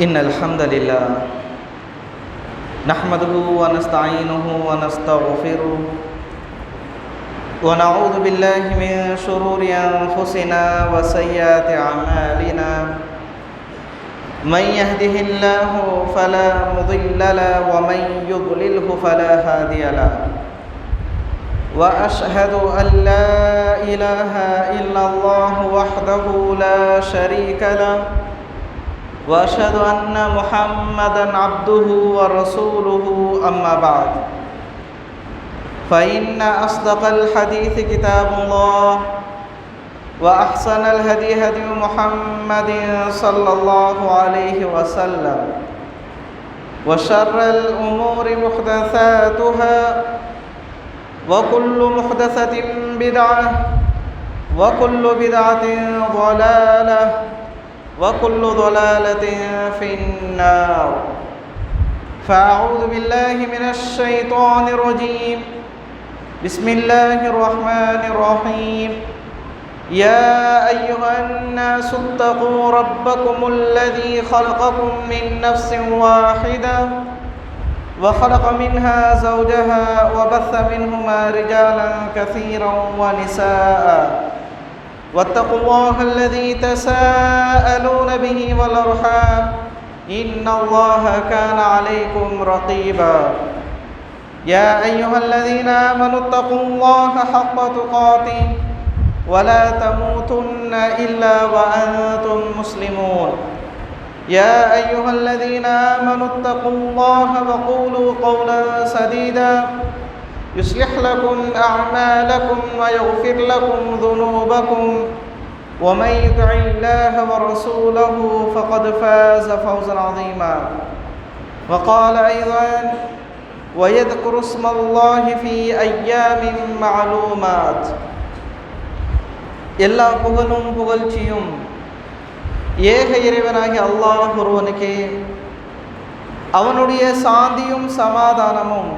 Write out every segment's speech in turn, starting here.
إن الحمد لله نحمده ونستعينه ونستغفره ونعوذ بالله من شرور أنفسنا وسيئات أعمالنا من يهده الله فلا مضل له ومن يضلله فلا هادي له وأشهد أن لا إله إلا الله وحده لا شريك له وأشهد أن محمدًا عبده ورسوله أما بعد فإن أصدق الحديث كتاب الله وأحسن الهدي هدي محمد صلى الله عليه وسلم وشر الأمور محدثاتها وكل محدثة بدعة وكل بدعة ضلالة وكل ضلالة في النار فأعوذ بالله من الشيطان الرجيم بسم الله الرحمن الرحيم يا أيها الناس اتقوا ربكم الذي خلقكم من نفس واحدة وخلق منها زوجها وبث منهما رجالا كثيرا ونساء واتقوا الله الذي تساءلون به والأرحام إن الله كان عليكم رقيبا يا أيها الذين آمنوا اتقوا الله حق تقاته ولا تموتن إلا وأنتم مسلمون يا أيها الذين آمنوا اتقوا الله وقولوا قولا سديدا يصلح لكم أعمالكم ويغفر لكم ذنوبكم ومن يطع الله ورسوله فقد فاز فوزا عظيما وقال أيضا ويذكر اسم الله في أيام معلومات எல்லா புகழும் புகழ்ச்சியும் ஏக இறைவனாகிய அல்லாஹ் ஒருவனுக்கே அவனுடைய சாந்தியும் சமாதானமும்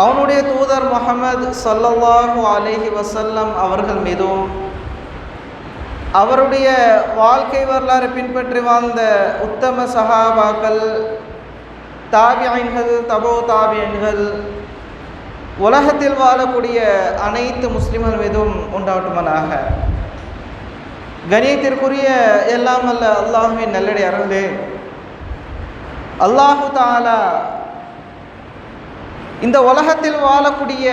அவனுடைய தூதர் முஹம்மது ஸல்லல்லாஹு அலைஹி வஸல்லம் அவர்கள் மீதும் அவருடைய வாழ்க்கை வரலாறு பின்பற்றி வாழ்ந்த உத்தம சஹாபாக்கள் தாபியீன்கள் தபோ தாபியீன்கள் உலகத்தில் வாழக்கூடிய அனைத்து முஸ்லிம்கள் மீதும் உண்டாகட்டுமானாக. கணியத்திற்குரிய எல்லாம் அல்ல அல்லாஹ்வின் நல்லடியார்களே, அல்லாஹு தஆலா இந்த உலகத்தில் வாழக்கூடிய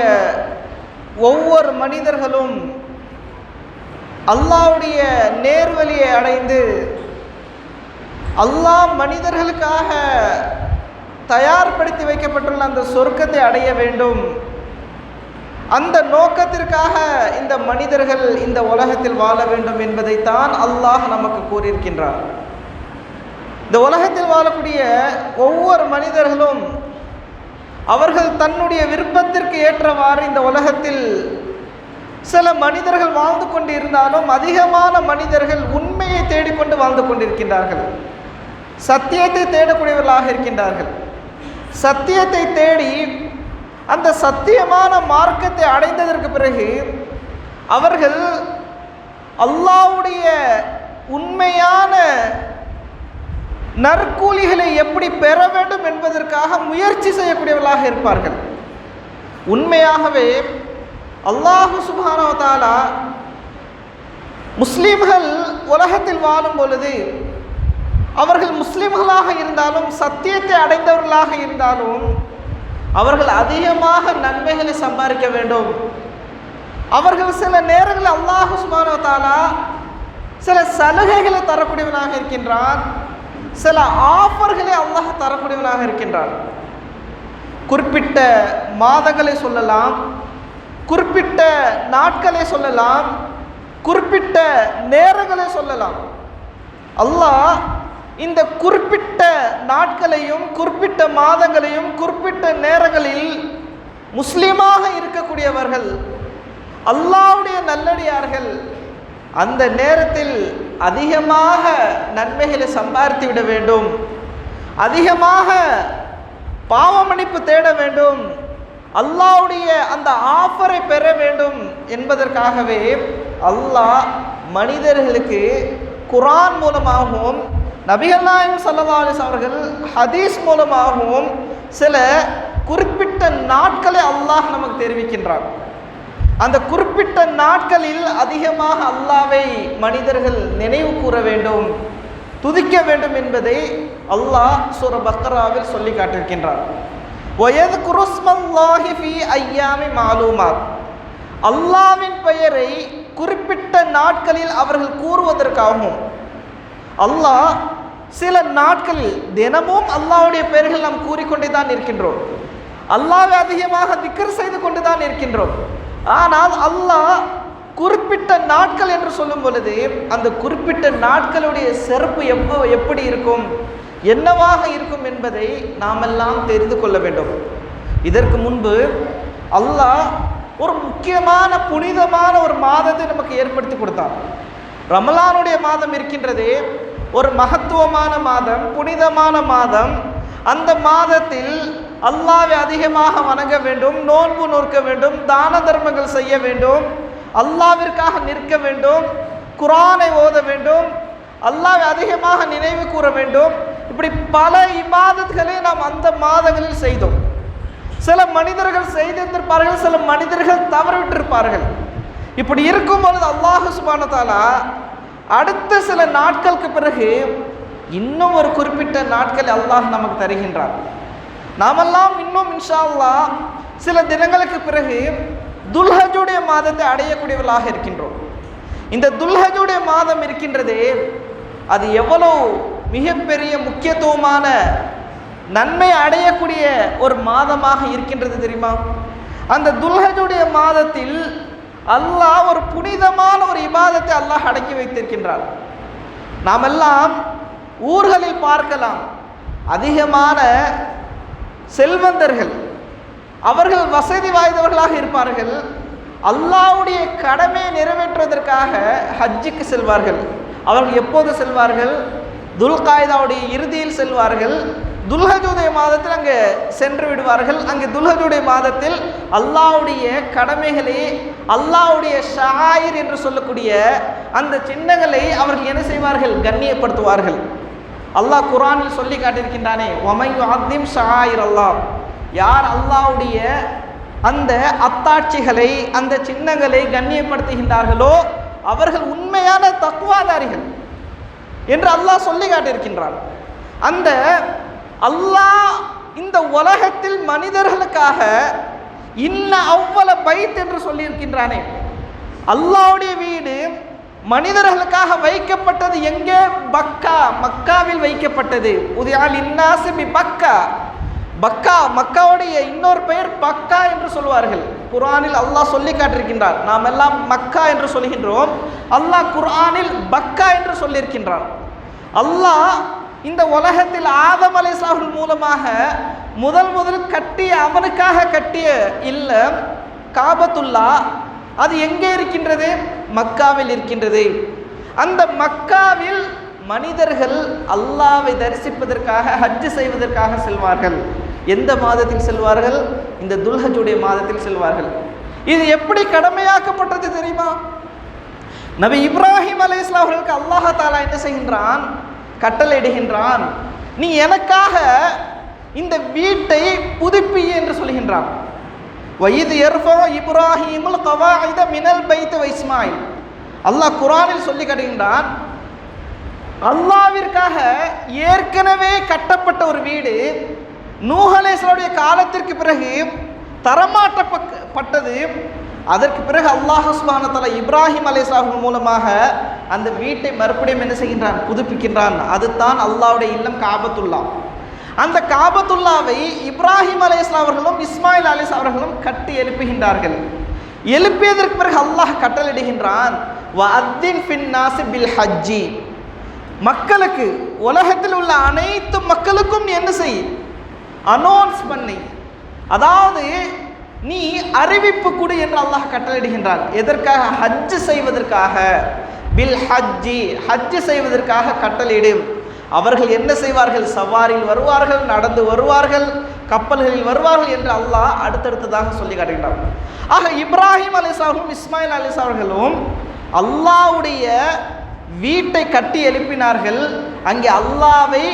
ஒவ்வொரு மனிதர்களும் அல்லாஹ்வுடைய நேர்வழியை அடைந்து அல்லாஹ் மனிதர்களுக்காக தயார்படுத்தி வைக்கப்பட்டுள்ள அந்த சொர்க்கத்தை அடைய வேண்டும், அந்த நோக்கத்திற்காக இந்த மனிதர்கள் இந்த உலகத்தில் வாழ வேண்டும் என்பதைத்தான் அல்லாஹ் நமக்கு கூறியிருக்கின்றார். இந்த உலகத்தில் வாழக்கூடிய ஒவ்வொரு மனிதர்களும் அவர்கள் தன்னுடைய விருப்பத்திற்கு ஏற்றவாறு இந்த உலகத்தில் சில மனிதர்கள் வாழ்ந்து கொண்டு இருந்தாலும் அதிகமான மனிதர்கள் உண்மையை தேடிக்கொண்டு வாழ்ந்து கொண்டிருக்கின்றார்கள், சத்தியத்தை தேடக்கூடியவர்களாக இருக்கின்றார்கள். சத்தியத்தை தேடி அந்த சத்தியமான மார்க்கத்தை அடைந்ததற்கு பிறகு அவர்கள் அல்லாஹ்வுடைய உண்மையான நற்கூலிகளை எப்படி பெற வேண்டும் என்பதற்காக முயற்சி செய்யக்கூடியவர்களாக இருப்பார்கள். உண்மையாகவே அல்லாஹு சுப்ஹானஹு வ தஆலா முஸ்லிம்கள் உலகத்தில் வாழும் பொழுது அவர்கள் முஸ்லிம்களாக இருந்தாலும் சத்தியத்தை அடைந்தவர்களாக இருந்தாலும் அவர்கள் அதிகமாக நன்மைகளை சம்பாதிக்க வேண்டும். அவர்கள் சில நேரங்களில் அல்லாஹு சுப்ஹானஹு வ தஆலா சில சலுகைகளை தரக்கூடியவனாக இருக்கின்றான், சில ஆஃபர்களை அல்லாஹ் தரக்கூடியவனாக இருக்கின்றான். குறிப்பிட்ட மாதங்களை சொல்லலாம், குறிப்பிட்ட நாட்களை சொல்லலாம், குறிப்பிட்ட நேரங்களை சொல்லலாம். அல்லாஹ் இந்த குறிப்பிட்ட நாட்களையும் குறிப்பிட்ட மாதங்களையும் குறிப்பிட்ட நேரங்களில் முஸ்லிமாக இருக்கக்கூடியவர்கள் அல்லாஹ்வுடைய நல்லடியார்கள் அந்த நேரத்தில் அதிகமாக நன்மைகளை சம்பாதித்து விட வேண்டும், அதிகமாக பாவ மன்னிப்பு தேட வேண்டும், அல்லாஹ்வுடைய அந்த ஆஃபரை பெற வேண்டும் என்பதற்காகவே அல்லாஹ் மனிதர்களுக்கு குர்ஆன் மூலமாகவும் நபிகள் நாயகம் ஸல்லல்லாஹு அலைஹி வஸல்லம் அவர்கள் ஹதீஸ் மூலமாகவும் சில குறிப்பிட்ட நாட்களை அல்லாஹ் நமக்கு தெரிவிக்கின்றார். அந்த குறிப்பிட்ட நாட்களில் அதிகமாக அல்லாஹ்வை மனிதர்கள் நினைவு கூற வேண்டும், துதிக்க வேண்டும் என்பதை அல்லாஹ் சூரா பக்ராவில் சொல்லி காட்டியிருக்கின்றார். வயத்குரு ஸ்மல்லாஹி ஃபீ அய்யாமி மாலூமாத், அல்லாஹ்வின் பெயரை குறிப்பிட்ட நாட்களில் அவர்கள் கூறுவதற்காகவும், அல்லாஹ் சில நாட்களில் தினமும் அல்லாஹ்வுடைய பெயர்கள் நாம் கூறிக்கொண்டே தான் இருக்கின்றோம், அல்லாஹ்வை அதிகமாக திக்ர் செய்து கொண்டு தான் இருக்கின்றோம். ஆனால் அல்லாஹ் குறிப்பிட்ட நாட்கள் என்று சொல்லும் பொழுது அந்த குறிப்பிட்ட நாட்களுடைய சிறப்பு எப்படி இருக்கும், என்னவாக இருக்கும் என்பதை நாமெல்லாம் தெரிந்து கொள்ள வேண்டும். இதற்கு முன்பு அல்லாஹ் ஒரு முக்கியமான புனிதமான ஒரு மாதத்தை நமக்கு ஏற்படுத்தி கொடுத்தார். ரமலானுடைய மாதம் இருக்கின்றது, ஒரு மகத்துவமான மாதம், புனிதமான மாதம். அந்த மாதத்தில் அல்லாஹ்வை அதிகமாக வணங்க வேண்டும், நோன்பு நோக்க வேண்டும், தான தர்மங்கள் செய்ய வேண்டும், அல்லாஹ்விற்காக நிற்க வேண்டும், குர்ஆனை ஓத வேண்டும், அல்லாஹ்வை அதிகமாக நினைவு கூற வேண்டும். இப்படி பல இபாதத்களை நாம் அந்த மாதங்களில் செய்தோம். சில மனிதர்கள் செய்திருந்திருப்பார்கள், சில மனிதர்கள் தவறிவிட்டிருப்பார்கள். இப்படி இருக்கும் பொழுது அல்லாஹ் சுப்ஹானஹு வ தஆலா அடுத்த சில நாட்களுக்கு பிறகு இன்னும் ஒரு குறிப்பிட்ட நாட்களை அல்லாஹ் நமக்கு தருகின்றார். நாமெல்லாம் இன்னும் இன்ஷா அல்லாஹ் சில தினங்களுக்கு பிறகு துல்ஹஜுடைய மாதத்தை அடையக்கூடியவர்களாக இருக்கின்றோம். இந்த துல்ஹஜுடைய மாதம் இருக்கின்றதே, அது எவ்வளவு மிகப்பெரிய முக்கியத்துவமான நன்மை அடையக்கூடிய ஒரு மாதமாக இருக்கின்றது தெரியுமா? அந்த துல்ஹஜுடைய மாதத்தில் அல்லாஹ் ஒரு புனிதமான ஒரு இபாதத்தை அல்லாஹ் அடக்கி வைத்திருக்கின்றார். நாமெல்லாம் ஊர்களில் பார்க்கலாம், அதிகமான செல்வந்தர்கள், அவர்கள் வசதி வாய்ந்தவர்களாக இருப்பார்கள். அல்லாஹ்வுடைய கடமையை நிறைவேற்றுவதற்காக ஹஜ்ஜுக்கு செல்வார்கள். அவர்கள் எப்போது செல்வார்கள்? துல்காய்தாவுடைய இறுதியில் செல்வார்கள். துல்ஹஜுடைய மாதத்தில் அங்கே சென்று விடுவார்கள். அங்கே துல்ஹஜுடைய மாதத்தில் அல்லாஹ்வுடைய கடமைகளை, அல்லாஹ்வுடைய ஷாயிர் என்று சொல்லக்கூடிய அந்த சின்னங்களை அவர்கள் என்ன செய்வார்கள்? கண்ணியப்படுத்துவார்கள். அல்லாஹ் குர்ஆனில் சொல்லி காட்டியிருக்கின்றானே, வமை யுஅத்திம் ஷாயிர் அல்லாஹ், யார் அல்லாஹ்வுடைய அந்த அத்தாட்சிகளை, அந்த சின்னங்களை கண்ணியப்படுத்துகின்றார்களோ அவர்கள் உண்மையான தக்வாதாரிகள் என்று அல்லாஹ் சொல்லி காட்டியிருக்கின்றான். அந்த அல்லாஹ் இந்த உலகத்தில் மனிதர்களுக்காக இன்ன அவ்வள பைத் என்று சொல்லியிருக்கின்றானே, அல்லாஹ்வுடைய வீடு மனிதர்களுக்காக வைக்கப்பட்டது எங்கே? பக்கா, மக்காவில் வைக்கப்பட்டது. உதியால் இன்னாசி பி பக்கா, பக்கா, மக்காவுடைய இன்னொரு பெயர் பக்கா என்று சொல்வார்கள். குர்ஆனில் அல்லாஹ் சொல்லி காட்டியிருக்கின்றார். நாம் எல்லாம் மக்கா என்று சொல்கின்றோம், அல்லாஹ் குர்ஆனில் பக்கா என்று சொல்லியிருக்கின்றான். அல்லாஹ் இந்த உலகத்தில் ஆதம் அலைஹிஸ்ஸலாம் மூலமாக முதல் கட்டிய, அவனுக்காக கட்டிய இல்லம் காபத்துல்லா, அது எங்கே இருக்கின்றது? மக்காவில் இருக்கின்றது. அந்த மக்காவில் மனிதர்கள் அல்லாஹ்வை தரிசிப்பதற்காக, ஹஜ் செய்வதற்காக செல்வார்கள். எந்த மாதத்தில் செல்வார்கள்? இந்த துல்ஹஜுடைய மாதத்தில் செல்வார்கள். இது எப்படி கடமையாக்கப்பட்டது தெரியுமா? நபி இப்ராஹிம் அலைஹிஸ்ஸலாம் அவர்களுக்கு அல்லாஹ் தஆலா என்ன செய்கின்றான்? கட்டளையிடுகின்றான், நீ எனக்காக இந்த வீட்டை புதுப்பி என்று சொல்கின்றான். வயது எர்ஃபா இப்ராஹிமுல் கவாயித மினல் பைத் வ இஸ்மாயில், அல்லாஹ் குர்ஆனில் சொல்லி காட்டுகின்றான், அல்லாஹ்விற்காக ஏற்கனவே கட்டப்பட்ட ஒரு வீடு நூஹ் அலைஹிஸ்ஸலாமுடைய காலத்திற்கு பிறகு தரமாற்றப்பட்டது. அதற்கு பிறகு அல்லாஹ் சுப்ஹானஹு வ தஆலா இப்ராஹிம் அலைஹிஸ்ஸலாம் மூலமாக அந்த வீட்டை மறுபடியும் என்ன செய்கின்றான்? புதுப்பிக்கின்றான். அதுதான் அல்லாஹ்வுடைய இல்லம் காபத்துல்லா. அந்த காபத்துல்லாவை இப்ராஹிம் அலைஹிஸ்ஸலாம் அவர்களும் இஸ்மாயில் அலைஹிஸ்ஸலாம் அவர்களும் கட்டி எழுப்புகின்றார்கள். எழுப்பியதற்கு பிறகு அல்லாஹ் கட்டளையிடுகின்றான், வஅத்தின் ஃபின்னாஸி பில் ஹஜ்ஜி, மக்களுக்கு, உலகத்தில் உள்ள அனைத்து மக்களுக்கும் நீ என்ன செய்? அனௌன்ஸ் பண்ணி, அதாவது நீ அறிவிப்பு கொடு என்று அல்லாஹ் கட்டளையிடுகின்றான். எதற்காக? ஹஜ் செய்வதற்காக. பில் ஹஜ்ஜி, ஹஜ் செய்வதற்காக கட்டளையிடு. அவர்கள் என்ன செய்வார்கள்? சவாரில் வருவார்கள், நடந்து வருவார்கள், கப்பல்களில் வருவார்கள் என்று அல்லாஹ் அடுத்தடுத்ததாக சொல்லி காட்டுகின்றார். ஆக இப்ராஹிம் அலைஹிஸ்ஸலாம், இஸ்மாயில் அலைஹிஸ்ஸலாம் அவர்களும் அல்லாஹ்வுடைய வீட்டை கட்டி எழுப்பினார்கள். அங்கே அல்லாவை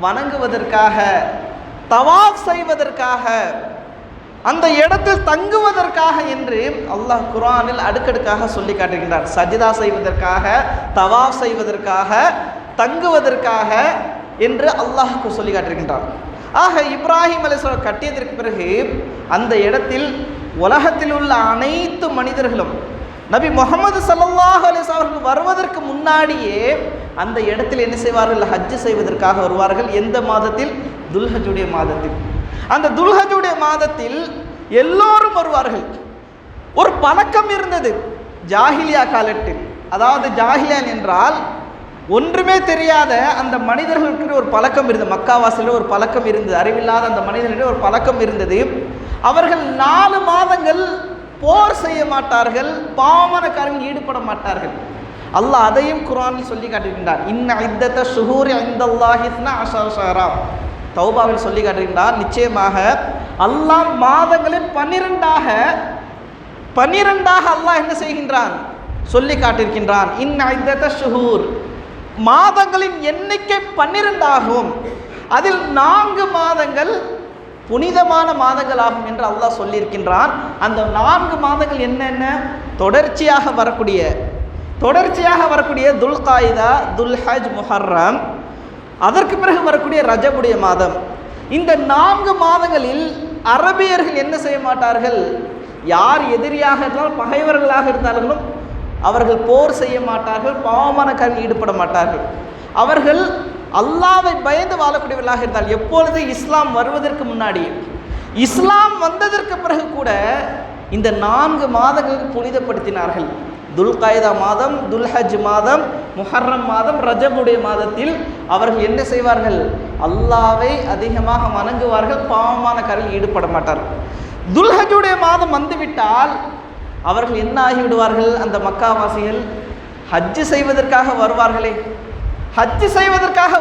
வணங்குவதற்காக, தவாஃப் செய்வதற்காக, அந்த இடத்தில் தங்குவதற்காக என்று அல்லாஹ் குர்ஆனில் அடுக்கடுக்காக சொல்லி காட்டுகின்றார். சஜிதா செய்வதற்காக, தவாஃப் செய்வதற்காக, தங்குவதற்காக என்று அல்லாஹ் சொல்லி காட்டுகின்றார். ஆக இப்ராஹிம் அலைஹிஸ்ஸலாம் கட்டியதற்கு பிறகு அந்த இடத்தில் உலகத்தில் உள்ள அனைத்து மனிதர்களும் நபி முஹம்மது ஸல்லல்லாஹு அலைஹி வஸல்லம் அவர்கள் வருவதற்கு முன்னாடியே அந்த இடத்தில் என்ன செய்வார்கள்? ஹஜ் செய்வதற்காக வருவார்கள். எந்த மாதத்தில்? துல்ஹஜ்ஜுடைய மாதத்தில். அந்த துல்ஹஜ்ஜுடைய மாதத்தில் எல்லோரும் வருவார்கள். ஒரு பழக்கம் இருந்தது ஜாஹிலியா காலத்தில். அதாவது ஜாஹிலியான் என்றால் ஒன்றுமே தெரியாத அந்த மனிதர்களுக்கு ஒரு பழக்கம் இருந்தது. மக்காவாசியில் ஒரு பழக்கம் இருந்தது. அறிவில்லாத அந்த மனிதர்களிடையே ஒரு பழக்கம் இருந்தது. அவர்கள் 4 மாதங்கள் போர் செய்ய மாட்டார்கள், பாவமான காரியங்களில் ஈடுபட மாட்டார்கள். அல்லாஹ் அதையும் குர்ஆனில் சொல்லி காட்டுகின்றார். இன்ன இத்தத ஷுஹூரி இன்தல்லாஹி 12 ஷஹரா. தௌபாவில் சொல்லி காட்டுகின்றார், நிச்சயமாக அல்லாஹ் மாதங்களில் 12ஆக அல்லாஹ் என்ன செய்கின்றான்? சொல்லி காட்டியிருக்கின்றான். இன்ன இத்தத ஷுஹூர், மாதங்களின் எண்ணிக்கை 12 ஆகும். அதில் 4 மாதங்கள் புனிதமான மாதங்கள் ஆகும் என்று அல்லாஹ் சொல்லியிருக்கின்றான். அந்த 4 மாதங்கள் என்னென்ன? தொடர்ச்சியாக வரக்கூடிய துல்காயிதா, துல்ஹஜ், முஹர்ரம், அதற்கு பிறகு வரக்கூடிய ரஜபுடைய மாதம். இந்த 4 மாதங்களில் அரபியர்கள் என்ன செய்ய மாட்டார்கள்? யார் எதிரியாக இருந்தாலும், பகைவர்களாக இருந்தாலும் அவர்கள் போர் செய்ய மாட்டார்கள், பாவமான காரியம் ஈடுபட மாட்டார்கள். அவர்கள் அல்லாவை பயந்து வாழக்கூடியவர்களாக இருந்தால், எப்பொழுது இஸ்லாம் வருவதற்கு முன்னாடி, இஸ்லாம் வந்ததற்கு பிறகு கூட இந்த 4 மாதங்களுக்கு புனிதப்படுத்தினார்கள். துல்காயிதா மாதம், துல்ஹஜ் மாதம், முஹர்ரம் மாதம், ரஜபுடைய மாதத்தில் அவர்கள் என்ன செய்வார்கள்? அல்லாவை அதிகமாக வணங்குவார்கள், பாவமான காரியம் ஈடுபட மாட்டார்கள். துல்ஹஜுடைய மாதம் வந்துவிட்டால் அவர்கள் என்ன ஆகிவிடுவார்கள்? அந்த மக்காவாசிகள் ஹஜ்ஜு செய்வதற்காக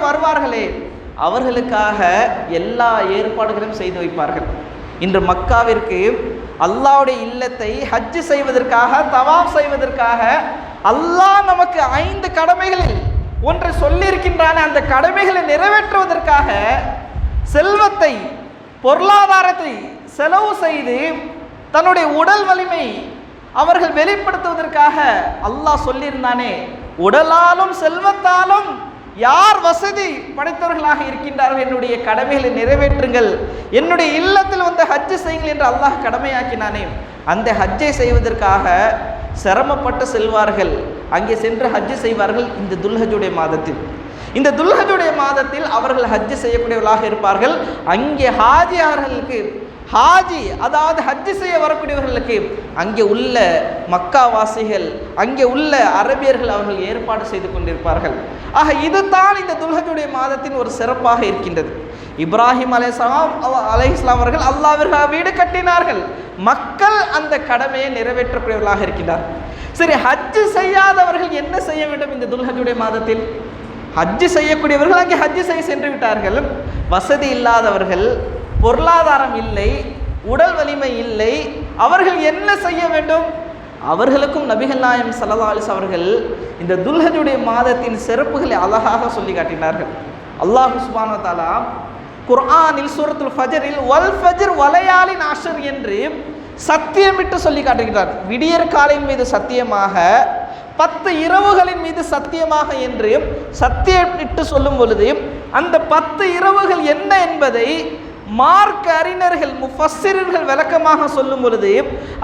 வருவார்களே, அவர்களுக்காக எல்லா ஏற்பாடுகளும் செய்து வைப்பார்கள். இன்று மக்காவிற்கு அல்லாஹ்வுடைய இல்லத்தை ஹஜ்ஜு செய்வதற்காக, தவாஃப் செய்வதற்காக அல்லாஹ் நமக்கு 5 கடமைகளில் ஒன்று சொல்லியிருக்கின்றான, அந்த கடமைகளை நிறைவேற்றுவதற்காக செல்வத்தை, பொருளாதாரத்தை செலவு செய்து தன்னுடைய உடல் வலிமை அவர்கள் வெளிப்படுத்துவதற்காக அல்லாஹ் சொல்லியிருந்தானே, உடலாலும் செல்வத்தாலும் யார் வசதி படைத்தவர்களாக இருக்கின்றார்கள், என்னுடைய கடமைகளை நிறைவேற்றுங்கள், என்னுடைய இல்லத்தில் வந்து ஹஜ்ஜு செய்யுங்கள் என்று அல்லாஹ் கடமையாக்கினானே, அந்த ஹஜ்ஜை செய்வதற்காக சிரமப்பட்டு செல்வார்கள். அங்கே சென்று ஹஜ்ஜு செய்வார்கள். இந்த துல்ஹஜுடைய மாதத்தில், இந்த துல்ஹஜுடைய மாதத்தில் அவர்கள் ஹஜ்ஜு செய்யக்கூடியவர்களாக இருப்பார்கள். அங்கே ஹாஜியார்களுக்கு, ஹாஜி அதாவது ஹஜ்ஜு செய்ய வரக்கூடியவர்களுக்கு அங்கே உள்ள மக்காவாசிகள், அங்கே உள்ள அரபியர்கள் அவர்கள் ஏற்பாடு செய்து கொண்டிருப்பார்கள். ஆக இதுதான் இந்த துல்ஹஜுடைய மாதத்தின் ஒரு சிறப்பாக இருக்கின்றது. இப்ராஹிம் அலைஹிஸ்ஸலாம் அவர்கள் அல்லாஹ்விற்காக வீடு கட்டினார்கள். மக்கள் அந்த கடமையை நிறைவேற்றக்கூடியவர்களாக இருக்கின்றார்கள். சரி, ஹஜ்ஜு செய்யாதவர்கள் என்ன செய்ய வேண்டும்? இந்த துல்ஹஜுடைய மாதத்தில் ஹஜ்ஜு செய்யக்கூடியவர்கள் அங்கே ஹஜ்ஜு செய்ய சென்று விட்டார்கள். வசதி இல்லாதவர்கள், பொருளாதாரம் இல்லை, உடல் வலிமை இல்லை, அவர்கள் என்ன செய்ய வேண்டும்? அவர்களுக்கும் நபிகள் நாயகம் ஸல்லல்லாஹு அலைஹி வஸல்லம் அவர்கள் இந்த துல்ஹஜுடைய மாதத்தின் சிறப்புகளை அழகாக சொல்லி காட்டினார்கள். அல்லாஹ் சுப்ஹானஹு வ தஆலா குர்ஆனில் சூரத்துல் ஃபஜ்ரில் வல் ஃபஜ்ர் வலையாலின் அஷ்ர் என்று சத்தியமிட்டு சொல்லி காட்டுகிறார். விடியற் காலையின் மீது சத்தியமாக, 10 இரவுகளின் மீது சத்தியமாக என்று சத்தியமிட்டு சொல்லும் பொழுது அந்த 10 இரவுகள் என்ன என்பதை மார்க்க அறிஞர்கள், முஃபஸ்ஸிர்கள் விளக்கமாக சொல்லும் பொழுது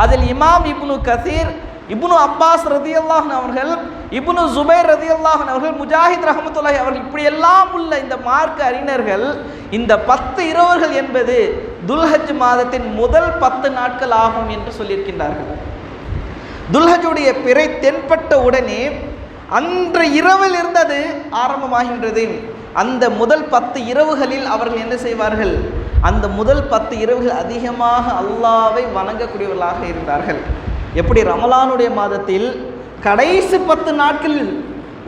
அதில் இமாம் இப்னு கசீர், இப்னு அப்பாஸ் ரதியல்லாஹு அன்ஹு அவர்கள், இப்னு ஜுபைர் ரதியல்லாஹு அன்ஹு அவர்கள், முஜாஹித் ரஹ்மத்துல்லாஹி அவர்கள், இப்படி எல்லாம் உள்ள இந்த மார்க்க அறிஞர்கள் இந்த 10 இரவுகள் என்பது துல்ஹஜ் மாதத்தின் முதல் 10 நாட்கள் ஆகும் என்று சொல்லியிருக்கின்றார்கள். துல்ஹஜுடைய பிறை தென்பட்ட உடனே அன்று இரவில் இருந்தது ஆரம்பமாகின்றது. அந்த முதல் 10 இரவுகளில் அவர்கள் என்ன செய்வார்கள்? அந்த முதல் 10 இரவுகள் அதிகமாக அல்லாஹ்வை வணங்கக்கூடியவர்களாக இருந்தார்கள். எப்படி ரமலானுடைய மாதத்தில் கடைசி 10 நாட்களில்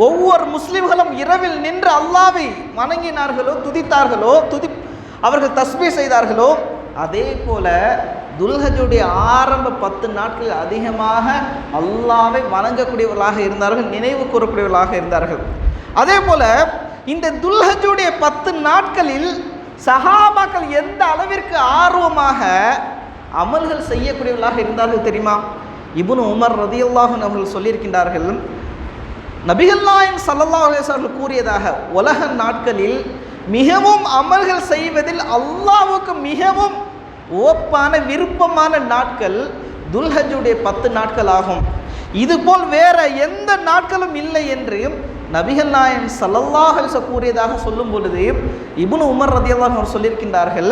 ஒவ்வொரு முஸ்லிம்களும் இரவில் நின்று அல்லாஹ்வை வணங்கினார்களோ, துதித்தார்களோ, அவர்கள் தஸ்பீஹ் செய்தார்களோ, அதே போல துல்ஹஜுடைய ஆரம்ப 10 நாட்கள் அதிகமாக அல்லாஹ்வை வணங்கக்கூடியவர்களாக இருந்தார்கள், நினைவு கூறக்கூடியவர்களாக இருந்தார்கள். அதே போல இந்த துல்ஹஜுடைய 10 நாட்களில் சஹாபாக்கள் எந்த அளவிற்கு ஆர்வமாக அமல்கள் செய்யக்கூடியவர்களாக இருந்தார்கள் தெரியுமா? இப்னு உமர் ரலியல்லாஹு அன்ஹு அவர்கள் சொல்லியிருக்கின்றார்கள், நபிகள் நாயகம் ஸல்லல்லாஹு அலைஹி வஸல்லம் கூறியதாக, உலக நாட்களில் மிகவும் அமல்கள் செய்வதில் அல்லாஹ்வுக்கு மிகவும் ஓப்பான விருப்பமான நாட்கள் துல்ஹஜுடைய 10 நாட்கள் ஆகும். இதுபோல் வேற எந்த நாட்களும் இல்லை என்று நபிகள் நாயகம் ஸல்லல்லாஹு அலைஹி வஸல்லம் கூறியதாக சொல்லும் பொழுது இப்னு உமர் ரலியல்லாஹு அன்ஹு அவர் சொல்லியிருக்கின்றார்கள்,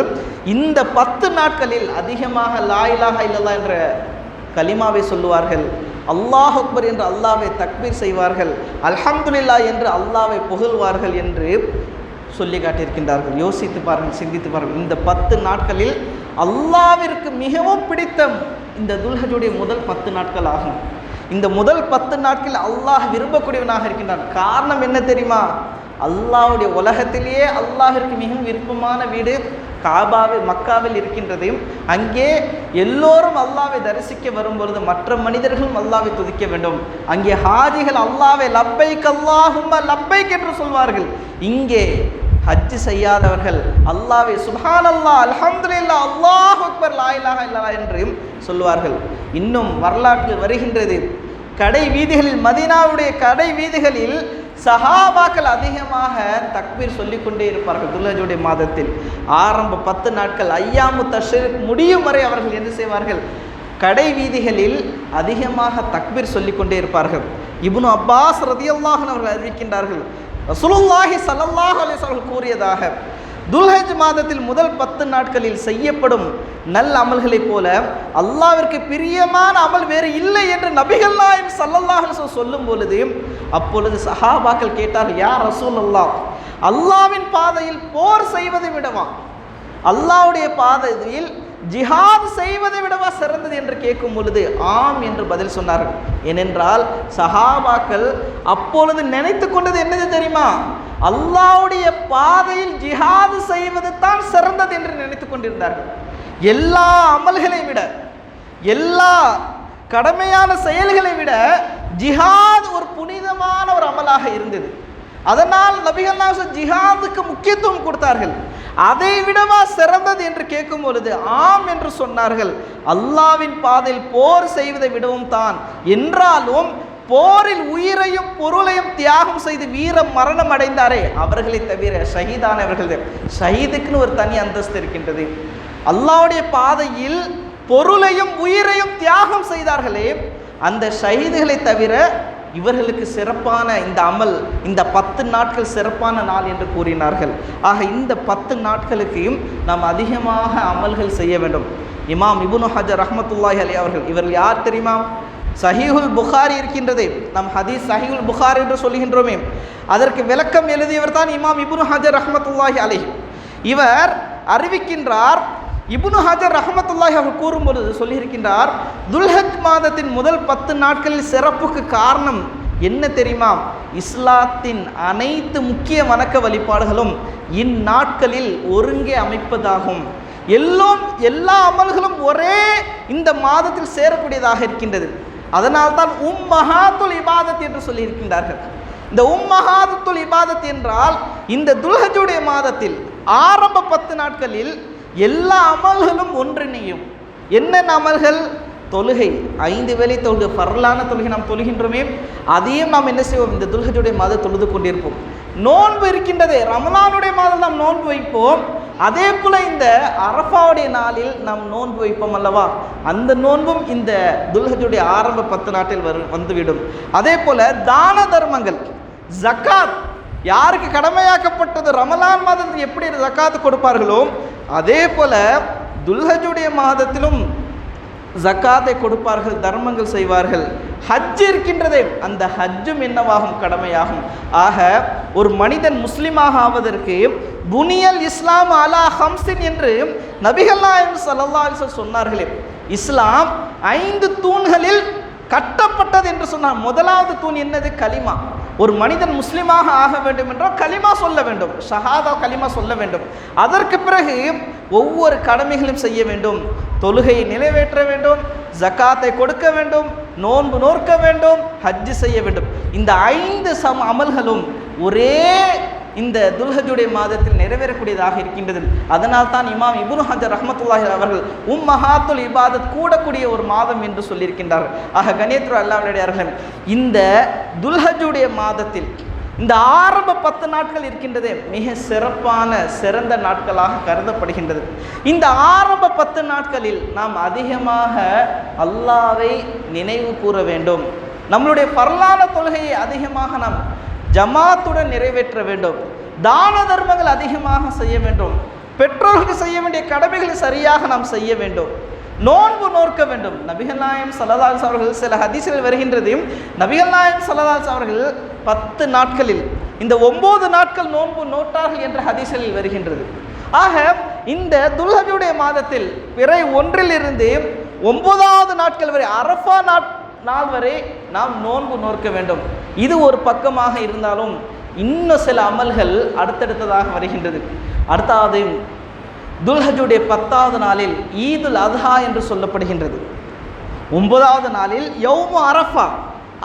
இந்த 10 நாட்களில் அதிகமாக லா இலாஹா இல்லல்லாஹ் என்ற கலிமாவை சொல்லுவார்கள், அல்லாஹ் அக்பர் என்று அல்லாஹ்வை தக்பீர் செய்வார்கள், அல்ஹம்துலில்லாஹ் என்று அல்லாஹ்வை புகழ்வார்கள் என்று சொல்லி காட்டியிருக்கின்றார்கள். யோசித்து பாருங்கள், சிந்தித்து பாருங்கள். இந்த 10 நாட்களில் அல்லாஹ்விற்கு மிகவும் பிடித்த இந்த துல்ஹஜுடைய முதல் 10 நாட்கள் ஆகும். இந்த முதல் 10 நாட்கள் அல்லாஹ் விரும்பக்கூடியவனாக இருக்கின்றான். காரணம் என்ன தெரியுமா? அல்லாஹ்வுடைய உலகத்திலேயே அல்லாஹ்விற்கு மிகவும் விருப்பமான வீடு காபாவில் மக்காவில் இருக்கின்றது. அங்கே எல்லோரும் அல்லாஹ்வை தரிசிக்க வரும்பொழுது மற்ற மனிதர்களும் அல்லாஹ்வை துதிக்க வேண்டும். அங்கே ஹாஜிகள் அல்லாஹ்வை லப்பைக் அல்லாஹும்ம லப்பைக் என்று சொல்வார்கள். இங்கே ஹஜ் செய்யாதவர்கள் அல்லாஹ்வை சுப்ஹானல்லாஹ் அல்ஹம்துலில்லாஹ் அல்லாஹு அக்பர் லா இலாஹா இல்லல்லாஹ் என்று சொல்வார்கள். இன்னும் வரலாற்றில் வருகின்றது, கடை வீதிகளில், மதீனாவுடைய கடை வீதிகளில் சஹாபாக்கள் அதிகமாக தக்பீர் சொல்லிக்கொண்டே இருப்பார்கள். துல்ஹஜுடைய மாதத்தில் ஆரம்ப 10 நாட்கள் ஐயாமு தஷ்ரீக் முடியும் வரை அவர்கள் என்ன செய்வார்கள்? கடை வீதிகளில் அதிகமாக தக்பீர் சொல்லிக்கொண்டே இருப்பார்கள். இப்னு அப்பாஸ் ரலியல்லாஹு அன்ஹு அவர்கள் அறிவிக்கின்றார்கள், ரசூலுல்லாஹி ஸல்லல்லாஹு அலைஹி வஸல்லம் கூறியதாக, துல்ஹஜ் மாதத்தில் முதல் 10 நாட்களில் செய்யப்படும் நல்ல அமல்களைப் போல அல்லாஹ்விற்கு பிரியமான அமல் வேறு இல்லை என்று நபிகள் நாயகம் ஸல்லல்லாஹு அலைஹி வஸல்லம் சொல்லும் பொழுது அப்பொழுது சஹாபாக்கள் கேட்டார்கள், யா ரசூலல்லாஹ், அல்லாஹ்வின் பாதையில் போர் செய்வதை விடவா, அல்லாஹ்வுடைய பாதையில் ஜிஹாத் செய்வதை விடவா சிறந்தது என்று கேட்கும் பொழுது ஆம் என்று பதில் சொன்னார்கள். ஏனென்றால் சஹாபாக்கள் அப்பொழுது நினைத்து கொண்டது என்னது தெரியுமா? அல்லாஹ்வுடைய பாதையில் ஜிஹாது செய்வது தான் சிறந்தது என்று நினைத்து கொண்டிருந்தார்கள். எல்லா அமல்களை விட, எல்லா கடமையான செயல்களை விட ஜிஹாத் ஒரு புனிதமான ஒரு அமலாக இருந்தது. அதனால் நபிகள் நாயகம் ஜிஹாதுக்கு முக்கியத்துவம் கொடுத்தார்கள். அதை விடவா சிறந்தது என்று கேட்கும் பொழுது ஆம் என்று சொன்னார்கள். அல்லாஹ்வின் பாதையில் போர் செய்வதை விடவும் தான். என்றாலும் போரில் உயிரையும் பொருளையும் தியாகம் செய்து வீர மரணம் அடைந்தாரே அவர்களை தவிர ஷஹீதானவர்கள், ஷஹீதுக்குன்னு ஒரு தனி அந்தஸ்து இருக்கின்றது. அல்லாஹ்வுடைய பாதையில் பொருளையும் உயிரையும் தியாகம் செய்தார்களே அந்த ஷஹீதுகளை தவிர இவர்களுக்கு சிறப்பான இந்த அமல், இந்த 10 நாட்கள் சிறப்பான நாள் என்று கூறினார்கள். ஆக இந்த 10 நாட்களுக்கையும் நாம் அதிகமாக அமல்கள் செய்ய வேண்டும். இமாம் இப்னு ஹஜர் ரஹ்மத்துல்லாஹி அலைஹி அவர்கள், இவர்கள் யார் தெரியுமா? சஹீஹுல் புகாரி இருக்கின்றதே, நம் ஹதீஸ் சஹீஹுல் புகாரி என்று சொல்கின்றோமே, அதற்கு விளக்கம் எழுதியவர் தான் இமாம் இப்னு ஹஜர் ரஹ்மத்துல்லாஹி அலைஹி. இவர் அறிவிக்கின்றார், இப்னு ஹஜர் ரஹ்மத்துல்லாஹி அவர் கூறும்பொழுது சொல்லியிருக்கின்றார், துல்ஹஜ் மாதத்தின் முதல் 10 நாட்களில் சிறப்புக்கு காரணம் என்ன தெரியுமா? இஸ்லாத்தின் அனைத்து முக்கிய வணக்க வழிபாடுகளும் இந்நாட்களில் ஒருங்கே அமைப்பதாகும். எல்லா அமல்களும் ஒரே இந்த மாதத்தில் சேரக்கூடியதாக இருக்கின்றது. அதனால்தான் உம்மஹாத்துல் இபாதத் என்று சொல்லியிருக்கின்றார்கள். இந்த உம்மஹாத்துல் இபாதத் என்றால் இந்த துல்ஹஜுடைய மாதத்தில் ஆரம்ப 10 நாட்களில் எல்லா அமல்களும் ஒன்றிணையும். என்னென்ன அமல்கள்? தொழுகை, 5 வேளை தொழுகை, ஃபர்லான தொழுகை நாம் தொழுகின்றோமே, அதையும் நாம் என்ன செய்வோம்? இந்த துல்ஹஜுடைய மாதம் தொழுது கொண்டிருப்போம். நோன்பு இருக்கின்றதே, ரமலானுடைய மாதம் நாம் நோன்பு வைப்போம். அதே போல இந்த அரஃபாவுடைய நாளில் நாம் நோன்பு வைப்போம் அல்லவா, அந்த நோன்பும் இந்த துல்ஹஜுடைய ஆரம்ப 10 நாட்டில் வந்துவிடும். அதே போல தான தர்மங்கள், ஜக்காத் யாருக்கு கடமையாக்கப்பட்டது, ரமலான் மாதத்தில் எப்படி ஜக்காத் கொடுப்பார்களோ அதே போல துல்ஹஜுடைய மாதத்திலும் ஜக்காத்தை கொடுப்பார்கள், தர்மங்கள் செய்வார்கள். ஹஜ் இருக்கின்றதே, அந்த ஹஜ்ஜும் என்னவாகும்? கடமையாகும். ஆக ஒரு மனிதன் முஸ்லிமாக ஆவதற்கு புனியல் இஸ்லாம் அலா ஹம்சின் என்று நபிகள் நாயகம் ஸல்லல்லாஹு அலைஹி வஸல்லம் சொன்னார்களே, இஸ்லாம் 5 தூண்களில் கட்டப்பட்டது என்று சொன்னார். முதலாவது தூண் என்னது? கலிமா. ஒரு மனிதன் முஸ்லிமாக ஆக வேண்டும் என்றால் கலிமா சொல்ல வேண்டும், ஷஹாதா கலிமா சொல்ல வேண்டும். அதற்கு பிறகு ஒவ்வொரு கடமைகளையும் செய்ய வேண்டும். தொழுகையை நிறைவேற்ற வேண்டும், ஜக்காத்தை கொடுக்க வேண்டும், நோன்பு நோற்க வேண்டும், ஹஜ்ஜு செய்ய வேண்டும். இந்த 5 அமல்களும் ஒரே இந்த துல்ஹஜுடைய மாதத்தில் நிறைவேறக்கூடியதாக இருக்கின்றது. அதனால் தான் இமாம் இப்னு ஹஜர் ரஹ்மத்துல்லாஹி அவர்கள் மஹாத்துல் இபாதத் கூடக்கூடிய ஒரு மாதம் என்று சொல்லியிருக்கின்றார்கள். ஆக கண்ணியத்துள்ள அல்லாஹ்வுடையார்களே, இந்த துல்ஹஜுடைய மாதத்தில் இந்த ஆரம்ப 10 நாட்கள் இருக்கின்றதே மிக சிறந்த நாட்களாக கருதப்படுகின்றது. இந்த ஆரம்ப 10 நாட்களில் நாம் அதிகமாக அல்லாஹ்வை நினைவு கூற வேண்டும். நம்மளுடைய பரலான தொழுகையை அதிகமாக நாம் ஜமாத்துடன் நிறைவேற்ற வேண்டும். தான தர்மங்கள் அதிகமாக செய்ய வேண்டும். பெற்றோர்களுக்கு செய்ய வேண்டிய கடமைகளை சரியாக நாம் செய்ய வேண்டும். நோன்பு நோற்க வேண்டும். நபிகள் நாயகம் ஸல்லல்லாஹு அலைஹி வஸல்லம் அவர்கள் சில ஹதீஸ்கள் வருகின்றது, நபிகள் நாயகம் ஸல்லல்லாஹு அலைஹி வஸல்லம் அவர்கள் 10 நாட்களில் இந்த 9 நாட்கள் நோன்பு நோட்டார்கள் என்ற ஹதீஸ்களில் வருகின்றது. ஆக இந்த துல்ஹஜுடைய மாதத்தில் பிறை 1 9வது நாட்கள் வரை அரஃபா நாள் வரை நாம் நோன்பு நோற்க வேண்டும். இது ஒரு பக்கமாக இருந்தாலும் இன்னும் சில அமல்கள் அடுத்தடுத்ததாக வருகின்றது. அடுத்தாவது துல்ஹஜுடைய 10வது நாளில் ஈதுல் அத்ஹா என்று சொல்லப்படுகின்றது. 9வது நாளில் யௌமு அரஃபா,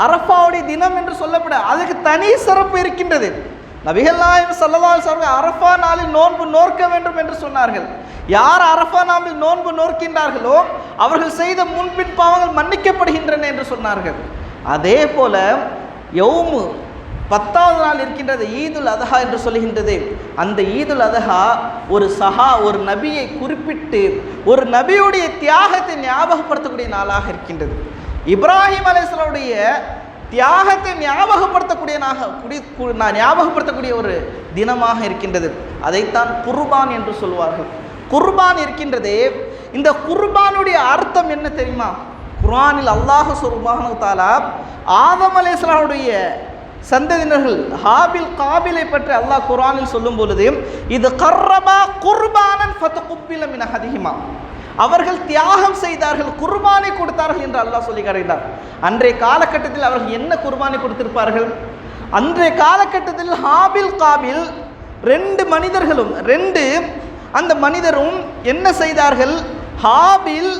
அரஃபாவுடைய தினம் என்று சொல்லப்பட அதுக்கு தனி சிறப்பு இருக்கின்றது. நபிகள் நாயகம் ஸல்லல்லாஹு அலைஹி வஸல்லம் அரஃபா நாளில் நோன்பு நோற்க வேண்டும் என்று சொன்னார்கள். யார் அரஃபா நாளில் நோன்பு நோற்கின்றார்களோ அவர்கள் செய்த முன்பின் பாவங்கள் மன்னிக்கப்படுகின்றன என்று சொன்னார்கள். அதே போல யௌமு 10வது நாள் இருக்கின்றது ஈதுல் அத்ஹா என்று சொல்கின்றது. அந்த ஈதுல் அத்ஹா ஒரு நபியை குறிப்பிட்டு ஒரு நபியுடைய தியாகத்தை ஞாபகப்படுத்தக்கூடிய நாளாக இருக்கின்றது. இப்ராஹிம் அலைஹிஸ்ஸலாமுடைய தியாகத்தை ஞாபகப்படுத்தக்கூடிய ஒரு தினமாக இருக்கின்றது. அதைத்தான் குர்பான் என்று சொல்வார்கள். குர்பான் இருக்கின்றதே, இந்த குர்பானுடைய அர்த்தம் என்ன தெரியுமா? குர்ஆனில் அல்லாஹ் சுப்ஹானஹு வ தஆலா ஆதம் அலைஹிஸ்ஸலாமுடைய சந்ததியினர்கள் ஹாபில் காபிலை பற்றி அல்லாஹ் குர்ஆனில் சொல்லும் பொழுது இது கர்ரபா குர்பானன் ஃபதகுபில மின் அஹதிஹிமா, அவர்கள் தியாகம் செய்தார்கள், குர்பானை கொடுத்தார்கள் என்று அல்லாஹ் சொல்லி காட்டுகிறார். அன்றைய காலகட்டத்தில் அவர்கள் என்ன குர்பானை கொடுத்திருப்பார்கள்? அன்றைய காலகட்டத்தில் ஹாபில் காபில் 2 மனிதர்களும் அந்த மனிதரும் என்ன செய்தார்கள்? ஹாபில்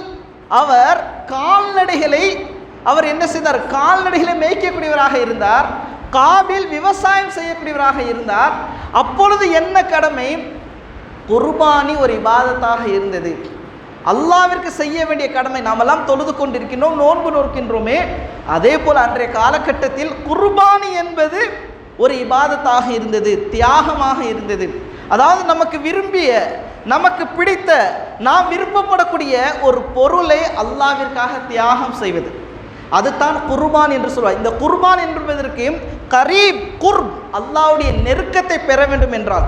அவர் என்ன செய்தார்? கால்நடைகளை மேய்க்கக்கூடியவராக இருந்தார். காபில் விவசாயம் செய்யக்கூடியவராக இருந்தார். அப்பொழுது என்ன கடமை? குர்பானி ஒரு இபாதத்தாக இருந்தது. அல்லாவிற்கு செய்ய வேண்டிய கடமை. நாமெல்லாம் தொழுது கொண்டிருக்கின்றோம், நோன்பு நோக்கின்றோமே, அதே போல் அன்றைய காலகட்டத்தில் குர்பானி என்பது ஒரு இபாதத்தாக இருந்தது, தியாகமாக இருந்தது. அதாவது நமக்கு விரும்பிய, நமக்கு பிடித்த, நாம் விருப்பப்படக்கூடிய ஒரு பொருளை அல்லாவிற்காக தியாகம் செய்வது, அதுதான் குர்பான் என்று சொல்வார். இந்த குர்பான் என்பதற்கு கரீப் குர்ப், அல்லாஹ்வுடைய நெருக்கத்தை பெற வேண்டும் என்றால்,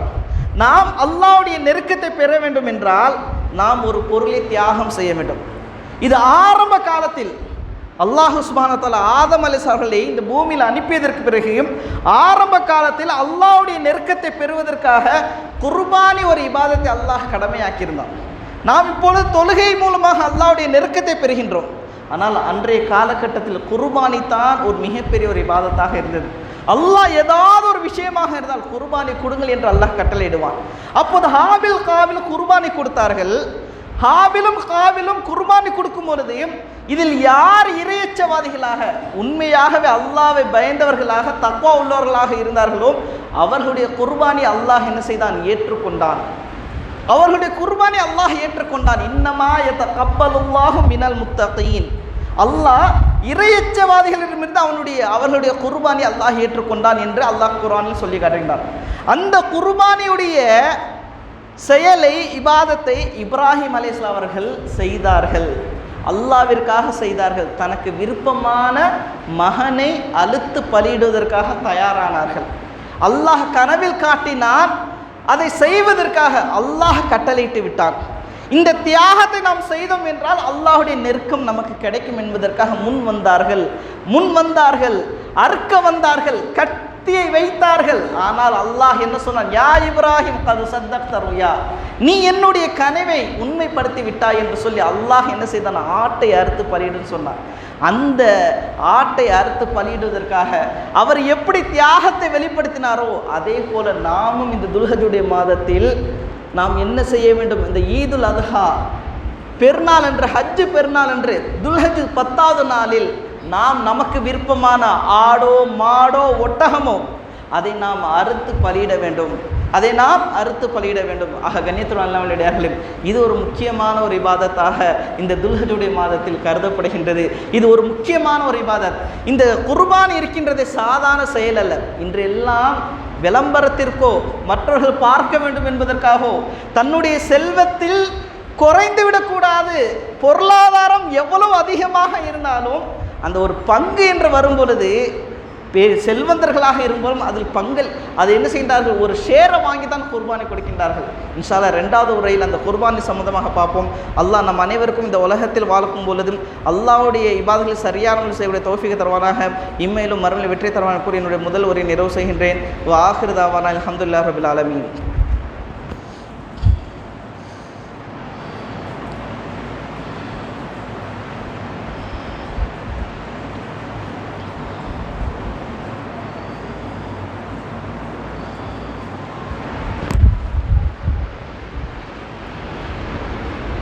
நாம் அல்லாஹ்வுடைய நெருக்கத்தை பெற வேண்டும் என்றால் நாம் ஒரு பொருளை தியாகம் செய்ய வேண்டும். இது ஆரம்ப காலத்தில் அல்லாஹ் சுப்ஹானஹு வ தஆலா ஆதம் அலைஹிஸ்ஸலாம் அவர்களை இந்த பூமியில் அனுப்பியதற்கு பிறகு ஆரம்ப காலத்தில் அல்லாஹ்வுடைய நெருக்கத்தை பெறுவதற்காக குர்பானி ஒரு இபாதத்தை அல்லாஹ் கடமையாக்கியிருந்தான். நாம் இப்பொழுது தொழுகை மூலமாக அல்லாஹ்வுடைய நெருக்கத்தை பெறுகின்றோம். ஆனால் அன்றைய காலகட்டத்தில் குர்பானி தான் ஒரு மிகப்பெரிய ஒரு இபாதத்தாக இருந்தது. அல்லாஹ் ஏதாவது ஒரு விஷயமாக இருந்தால் குர்பானி கொடுங்கள் என்று அல்லாஹ் கட்டளையிடுவான். அப்போது ஹாபில் காபில் குர்பானி கொடுத்தார்கள். ஹாபிலும் காபிலும் குர்பானி கொடுக்கும் பொழுது இதில் யார் இறையச்சவாதிகளாக, உண்மையாகவே அல்லாஹ்வை பயந்தவர்களாக, தக்வா உள்ளவர்களாக இருந்தார்களோ அவர்களுடைய குர்பானி அல்லாஹ் என்ன செய்தான்? ஏற்றுக்கொண்டான். அவர்களுடைய குர்பானி அல்லாஹ் ஏற்றுக்கொண்டான். இன்னமா யதகப்பலுல்லாஹு மினல் முத்தகீன், அல்லாஹ் இறையச்சவாதிகளிடமிருந்து அவர்களுடைய குர்பானி அல்லாஹ் ஏற்றுக்கொண்டான் என்று அல்லாஹ் குர்ஆனில் சொல்லி காட்டுகிறார். அந்த குர்பானியுடைய செயலை, இபாதத்தை இப்ராஹிம் அலைஹிஸ்ஸலாம் அவர்கள் செய்தார்கள். அல்லாவிற்காக செய்தார்கள். தனக்கு விருப்பமான மகனை அழுத்து பலியிடுவதற்காக தயாரானார்கள். அல்லாஹ் கனவில் காட்டினான், அதை செய்வதற்காக அல்லாஹ் கட்டளையிட்டு விட்டான். இந்த தியாகத்தை நாம் செய்தோம் என்றால் அல்லாஹ்வுடைய நெருக்கம் நமக்கு கிடைக்கும் என்பதற்காக முன் வந்தார்கள், அறுக்க வந்தார்கள், கத்தியை வைத்தார்கள். ஆனால் அல்லாஹ் என்ன சொன்னான்? யா இப்ராஹிம் கது சத்தக்த ருயா, நீ என்னுடைய கனவை உண்மைப்படுத்தி விட்டாய் என்று சொல்லி அல்லாஹ் என்ன செய்தான்? ஆட்டை அறுத்து பலியிடுன்னு சொன்னான். அந்த ஆட்டை அறுத்து பலியிடுவதற்காக அவர் எப்படி தியாகத்தை வெளிப்படுத்தினாரோ அதே போல நாமும் இந்த துல்ஹஜுடைய மாதத்தில் நாம் என்ன செய்ய வேண்டும்? இந்த ஈதுல் அத்ஹா பெருநாள் என்று, ஹஜ்ஜு பெருநாள் என்று, துல்ஹஜ் 10வது நாளில் நாம் நமக்கு விருப்பமான ஆடோ மாடோ ஒட்டகமோ அதை நாம் அறுத்து பலியிட வேண்டும். ஆக கண்ணியத்துடன் அல்லாஹ்வுடைய இது ஒரு முக்கியமான ஒரு இபாதத்தாக இந்த துல்ஹஜுடைய மாதத்தில் கருதப்படுகின்றது. இது ஒரு முக்கியமான ஒரு இபாதத். இந்த குர்பான் இருக்கின்றதே சாதாரண செயல் அல்ல. இன்று எல்லாம் விளம்பரத்திற்கோ மற்றவர்கள் பார்க்க வேண்டும் என்பதற்காகவோ தன்னுடைய செல்வத்தில் குறைந்து விடக்கூடாது. பொருளாதாரம் எவ்வளவு அதிகமாக இருந்தாலும் அந்த ஒரு பங்கு என்று வரும் பொழுது செல்வந்தர்களாக இருந்தாலும் அதில் பங்கள் அதை என்ன செய்கின்றார்கள்? ஒரு ஷேரை வாங்கி தான் குர்பானை கொடுக்கின்றார்கள். இன்ஷா அல்லாஹ் 2வது உரையில் அந்த குர்பானி சம்பந்தமாக பார்ப்போம். அல்லாஹ் நம் அனைவருக்கும் இந்த உலகத்தில் வாழும் பொழுதும் அல்லாஹ்வுடைய இபாதங்களை சரியான செய்யக்கூடிய தௌஃபீக் தருவானாக. இம்மையிலும் மறுமையிலும் வெற்றி தருவான கூறி என்னுடைய முதல் உரையை நிறைவு செய்கின்றேன். ஆகிரு தாவானா அல்ஹம்துலில்லாஹி ரப்பில் ஆலமீன்.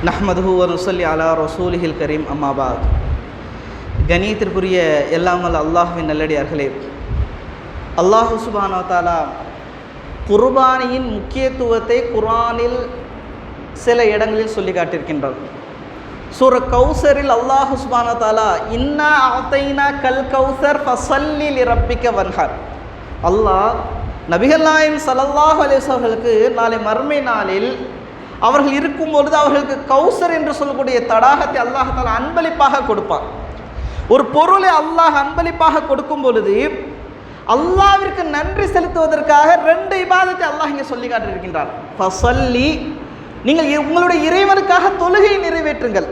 நஹ்மதுஹு வ நுஸல்லி அலா ரசூலிஹில் கரீம். அம்மா பாத். கணியத்திற்குரிய எல்லாமல் அல்லாஹ்வின் நல்லடியார்களே, அல்லாஹ் சுப்ஹானஹு வ தஆலா குர்பானியின் முக்கியத்துவத்தை குர்ஆனில் சில இடங்களில் சொல்லி காட்டியிருக்கின்றார். சூரா கௌசரில் அல்லாஹ் சுப்ஹானஹு வ தஆலா இன்னா அஅதைனா கல் கௌசர் ஃபஸல்லி லிரப்பிக வன்ஹர். அல்லாஹ் நபிகள் நாயகம் ஸல்லல்லாஹு அலைஹி வஸல்லம் அவர்களுக்கு நாளை மறுமை நாளில் அவர்கள் இருக்கும் பொழுது அவர்களுக்கு கௌசர் என்று சொல்லக்கூடிய தடாகத்தை அல்லாஹ் தஆலா அன்பளிப்பாக கொடுப்பார். ஒரு பொருளை அல்லாஹ் அன்பளிப்பாக கொடுக்கும் பொழுது அல்லாஹ்விற்கு நன்றி செலுத்துவதற்காக 2 இபாதத்தை அல்லாஹ் இங்கே சொல்லி காட்டியிருக்கின்றார். ஃபஸல்லி, நீங்கள் உங்களுடைய இறைவனுக்காக தொழுகையை நிறைவேற்றுங்கள்.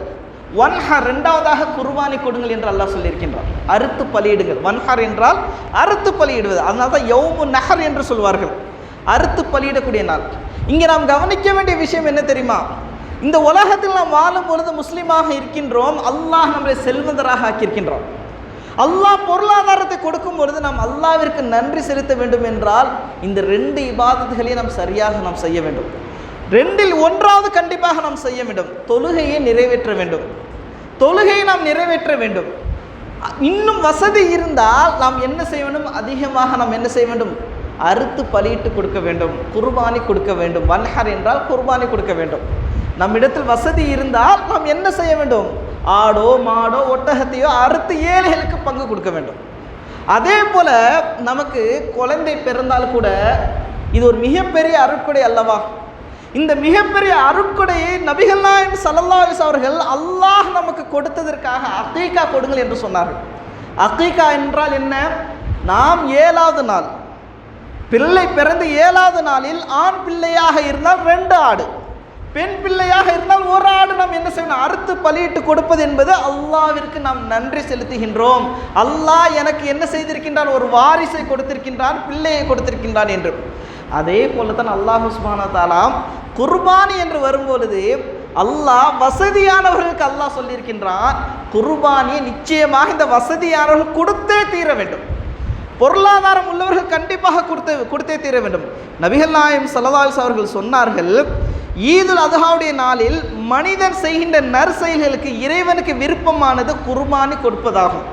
வன்ஹர், 2வதாக குர்பானி கொடுங்கள் என்று அல்லாஹ் சொல்லியிருக்கின்றார். அறுத்து பலியிடுங்கள். வன்ஹர் என்றால் அறுத்து பலியிடுவது. அதனால தான் யௌமு நஹர் என்று சொல்வார்கள், அறுத்து பலியிடக்கூடிய நாள். இங்கே நாம் கவனிக்க வேண்டிய விஷயம் என்ன தெரியுமா? இந்த உலகத்தில் நாம் வாழும் பொழுது முஸ்லீமாக இருக்கின்றோம். அல்லாஹ் நம்மளை செல்வந்தராக ஆக்கியிருக்கின்றோம். அல்லாஹ் பொருளாதாரத்தை கொடுக்கும் பொழுது நாம் அல்லாஹ்விற்கு நன்றி செலுத்த வேண்டும் என்றால் இந்த 2 இபாதத்துகளையும் நாம் சரியாக செய்ய வேண்டும். 2இல் 1வது கண்டிப்பாக நாம் செய்ய வேண்டும். தொழுகையை நிறைவேற்ற வேண்டும். தொழுகையை நாம் நிறைவேற்ற வேண்டும். இன்னும் வசதி இருந்தால் நாம் என்ன செய்ய வேண்டும்? அதிகமாக நாம் என்ன செய்ய வேண்டும்? அறுத்து பலியிட்டு கொடுக்க வேண்டும். குர்பானி கொடுக்க வேண்டும். வன்ஹர் என்றால் குர்பானி கொடுக்க வேண்டும். நம்மிடத்தில் வசதி இருந்தால் நாம் என்ன செய்ய வேண்டும்? ஆடோ மாடோ ஒட்டகத்தையோ அறுத்து ஏழைகளுக்கு பங்கு கொடுக்க வேண்டும். அதே போல நமக்கு குழந்தை பிறந்தால் கூட இது ஒரு மிகப்பெரிய அருட்கொடை அல்லவா? இந்த மிகப்பெரிய அருட்கொடையை நபிகள் நாயகம் ஸல்லல்லாஹு அலைஹி வஸல்லம் அவர்கள் அல்லாஹ் நமக்கு கொடுத்ததற்காக அகீகா கொடுங்கள் என்று சொன்னார்கள். அகீகா என்றால் என்ன? நாம் 7வது நாள் பிள்ளை பிறந்து 7வது நாளில் ஆண் பிள்ளையாக இருந்தால் 2 ஆடு, பெண் பிள்ளையாக இருந்தால் 1 ஆடு நாம் என்ன செய்யணும்? அறுத்து பலியிட்டு கொடுப்பது என்பது அல்லாஹ்விற்கு நாம் நன்றி செலுத்துகின்றோம். அல்லாஹ் எனக்கு என்ன செய்திருக்கின்றான்? ஒரு வாரிசை கொடுத்திருக்கின்றான், பிள்ளையை கொடுத்திருக்கின்றான் என்று. அதே போல தான் அல்லாஹ் சுப்ஹானஹு வ தஆலா குர்பானி என்று வரும்பொழுது அல்லாஹ் வசதியானவர்களுக்கு அல்லாஹ் சொல்லியிருக்கின்றான், குர்பானியை நிச்சயமாக இந்த வசதியானவர்கள் கொடுத்தே தீர வேண்டும். பொருளாதாரம் உள்ளவர்கள் கண்டிப்பாக கொடுத்தே தீர வேண்டும். நபிகள் நாயகம் ஸல்லல்லாஹு அலைஹி வஸல்லம் அவர்கள் சொன்னார்கள், ஈதுல் அத்ஹாவுடைய நாளில் மனிதன் செய்கின்ற நற்செயல்களுக்கு இறைவனுக்கு விருப்பமானது குர்பானி கொடுப்பதாகும்.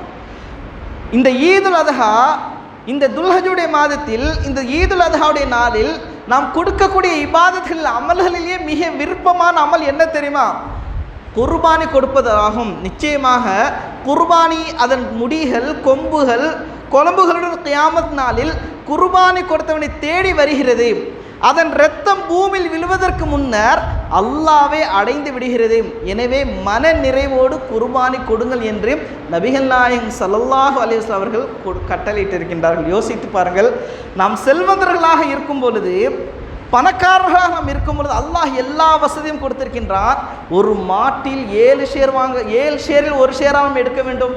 இந்த ஈதுல் அத்ஹா இந்த துல்ஹஜுடைய மாதத்தில் இந்த ஈதுல் அத்ஹாவுடைய நாளில் நாம் கொடுக்கக்கூடிய இபாதத்துகள் அமல்களிலேயே மிக விருப்பமான அமல் என்ன தெரியுமா? குர்பானி கொடுப்பதாகும். நிச்சயமாக குர்பானி அதன் முடிகள் கொம்புகள் கொலம்புகளுடன் கியாமத் நாளில் குர்பானி கொடுத்தவனை தேடி வருகிறது. அதன் இரத்தம் பூமியில் விழுவதற்கு முன்னர் அல்லாஹ்வை அடைந்து விடுகிறது. எனவே மன நிறைவோடு குர்பானி கொடுங்கள் என்று நபிகள் நாயகம் ஸல்லல்லாஹு அலைஹி வஸல்லம் அவர்கள் கட்டளையிட்டிருக்கின்றார்கள். யோசித்து பாருங்கள், நாம் செல்வந்தர்களாக இருக்கும் பொழுது, பணக்காரர்களாக நாம் இருக்கும் பொழுது அல்லாஹ் எல்லா வசதியும் கொடுத்திருக்கின்றான். ஒரு மாட்டில் 7 ஷேர் வாங்க, 7 ஷேரில் 1 ஷேராக நாம் எடுக்க வேண்டும்.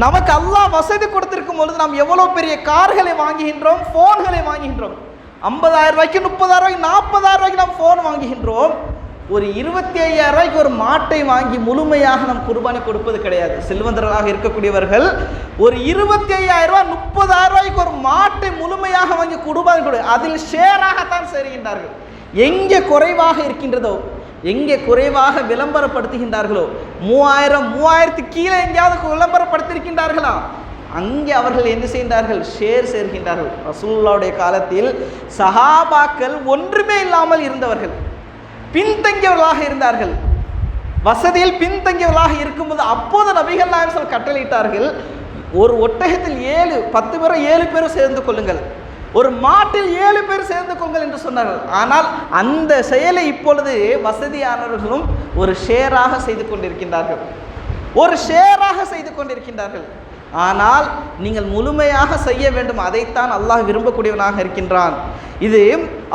நமக்கு அல்லாஹ் வசதி கொடுத்திருக்கும் பொழுது நாம் எவ்வளோ பெரிய கார்களை வாங்குகின்றோம், ஃபோன்களை வாங்குகின்றோம். 50,000 ரூபாய்க்கு 30,000 ரூபாய்க்கு 40,000 ரூபாய்க்கு நாம் ஃபோன் வாங்குகின்றோம். ஒரு 25,000 ரூபாய்க்கு ஒரு மாட்டை வாங்கி முழுமையாக நம் குர்பானி கொடுப்பது கிடையாது. செல்வந்தர்களாக இருக்கக்கூடியவர்கள் ஒரு 25,000 ரூபாய் 30,000 ரூபாய்க்கு ஒரு மாட்டை முழுமையாக வாங்கி குர்பானி கொடு, அதில் ஷேராகத்தான் செய்கின்றார்கள். எங்கே குறைவாக இருக்கின்றதோ, எங்கே குறைவாக விளம்பரப்படுத்துகின்றார்களோ, 3000 கீழே எங்கேயாவது விளம்பரப்படுத்தியிருக்கின்றார்களா, அங்கே அவர்கள் என்ன செய்கின்றார்கள், ஷேர் சேர்கின்றார்கள். ரசூலுல்லாஹ்வுடைய காலத்தில் சஹாபாக்கள் ஒன்றுமே இல்லாமல் இருந்தவர்கள், பின்தங்கியவர்களாக இருந்தார்கள், வசதியில் பின்தங்கியவர்களாக இருக்கும்போது அப்போது நபிகள் நாயகம் ஸல்லல்லாஹு அலைஹி வஸல்லம் கட்டளையிட்டார்கள், ஒரு ஒட்டகத்தில் 10 பேரோ 7 பேரோ சேர்ந்து கொள்ளுங்கள், ஒரு மாட்டில் 7 பேர் சேர்ந்து கொள்ளுங்கள் என்று சொன்னார்கள். ஆனால் அந்த செயலை இப்பொழுது வசதியானவர்களும் ஒரு ஷேராக செய்து கொண்டிருக்கின்றார்கள், ஒரு ஷேராக செய்து கொண்டிருக்கின்றார்கள். ஆனால் நீங்கள் முழுமையாக செய்ய வேண்டும், அதைத்தான் அல்லாஹ் விரும்பக்கூடியவனாக இருக்கின்றான். இது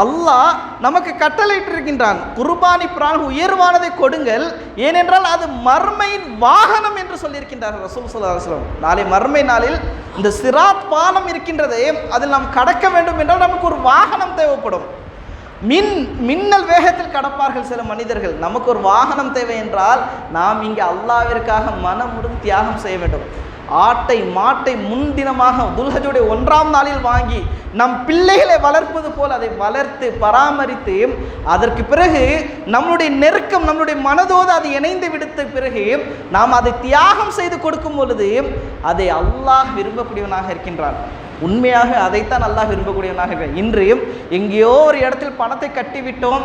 அல்லாஹ் நமக்கு கட்டளையிட்டிருக்கின்றான். குர்பானி பிரான் உயர்வானதை கொடுங்கள், ஏனென்றால் அது மர்மையின் வாகனம் என்று சொல்லியிருக்கின்றார்கள் ரசூல் ஸல்லல்லாஹு அலைஹி வஸல்லம். நாளை மர்மை நாளில் இந்த சிராத் பாலம் இருக்கின்றதே, அதில் நாம் கடக்க வேண்டும் என்றால் நமக்கு ஒரு வாகனம் தேவைப்படும். மின்னல் வேகத்தில் கடப்பார்கள் சில மனிதர்கள். நமக்கு ஒரு வாகனம் தேவை என்றால் நாம் இங்கே அல்லாஹ்விற்காக மனமுடன் தியாகம் செய்ய வேண்டும். ஆட்டை மாட்டை முன்தினமாக துல்ஹஜ்ஜுடைய 1ஆம் நாளில் வாங்கி நம் பிள்ளைகளை வளர்ப்பது போல் அதை வளர்த்து பராமரித்து அதற்கு பிறகு நம்முடைய நெருக்கம் நம்முடைய மனதோடு அது இணைந்து விடுத்த பிறகு நாம் அதை தியாகம் செய்து கொடுக்கும் பொழுது அதை அல்லாஹ் விரும்பக்கூடியவனாக இருக்கின்றான். உண்மையாக அதைத்தான் அல்லாஹ் விரும்பக்கூடியவனாக இருக்கிறான். இன்று எங்கேயோ ஒரு இடத்தில் பணத்தை கட்டிவிட்டோம்,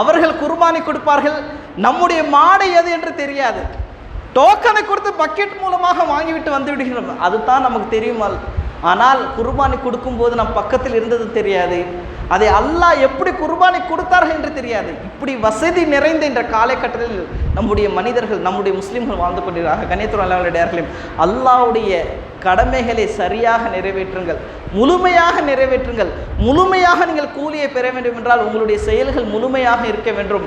அவர்கள் குர்பானி கொடுப்பார்கள், நம்முடைய மாடை எது என்று தெரியாது, டோக்கனை கொடுத்து பக்கெட் மூலமாக வாங்கிவிட்டு வந்து விடுகிறோம், அதுதான் நமக்கு தெரியுமா. ஆனால் குர்பானி கொடுக்கும்போது நம் பக்கத்தில் இருந்தது தெரியாது, அதை அல்லாஹ் எப்படி குர்பானி கொடுத்தார்கள் என்று தெரியாது. இப்படி வசதி நிறைந்த இந்த காலகட்டத்தில் நம்முடைய மனிதர்கள், நம்முடைய முஸ்லீம்கள் வாழ்ந்து கொண்டிருக்கிறார்கள். கண்ணியத்துடன் அல்லாஹ்வுடைய கடமைகளை சரியாக நிறைவேற்றுங்கள், முழுமையாக நிறைவேற்றுங்கள். முழுமையாக நீங்கள் கூலியை பெற வேண்டும் என்றால் உங்களுடைய செயல்கள் முழுமையாக இருக்க வேண்டும்.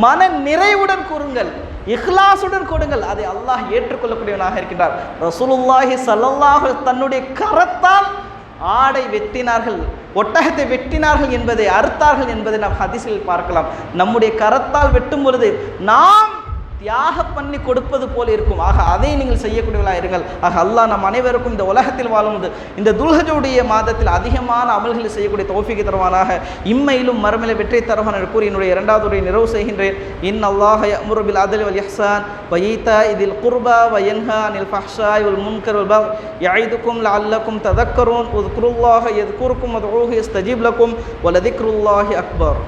மன நிறைவுடன் கூறுங்கள், இஹ்லாசுடன் கொடுங்கள், அதை அல்லாஹ் ஏற்றுக்கொள்ளக்கூடியவனாக இருக்கின்றார். ரசூலுல்லாஹி ஸல்லல்லாஹு அலைஹி வஸல்லம் தன்னுடைய கரத்தால் ஆடை வெட்டினார்கள், ஒட்டகத்தை வெட்டினார்கள் என்பதை, அறுத்தார்கள் என்பதை நாம் ஹதீஸில் பார்க்கலாம். நம்முடைய கரத்தால் வெட்டும் பொழுது நாம் தியாகம் பண்ணி கொடுப்பது போல இருக்கும். ஆக அதை நீங்கள் செய்யக்கூடியவர்களாக இருங்கள். ஆக அல்லாஹ் நம் அனைவருக்கும் இந்த உலகத்தில் வாழும்போது இந்த துல்ஹஜ்ஜுடைய மாதத்தில் அதிகமான அமல்களை செய்யக்கூடிய தௌஃபீக் தருவானாக, இம்மையிலும் மறுமையில வெற்றி தருவான் என்று கூறி என்னுடைய 2வது உரையை நிறைவு செய்கின்றேன். இன்னல்லாஹ யஅமுரு பில் அத்லி வல் இஹ்சான் வ ஈதாஇல் குர்பா வ யன்ஹா அனில் ஃபஹ்ஷாஇ வல் முன்கர் வல் பக்ய் யஇதுக்கும் லஅல்லக்கும் ததக்கரூன் உذ்குருல்லாஹ யذ்குருக்கும் வதுஊஹு யஸ்தஜீப் லக்கும் வ லذிக்ருல்லாஹி அக்பர்.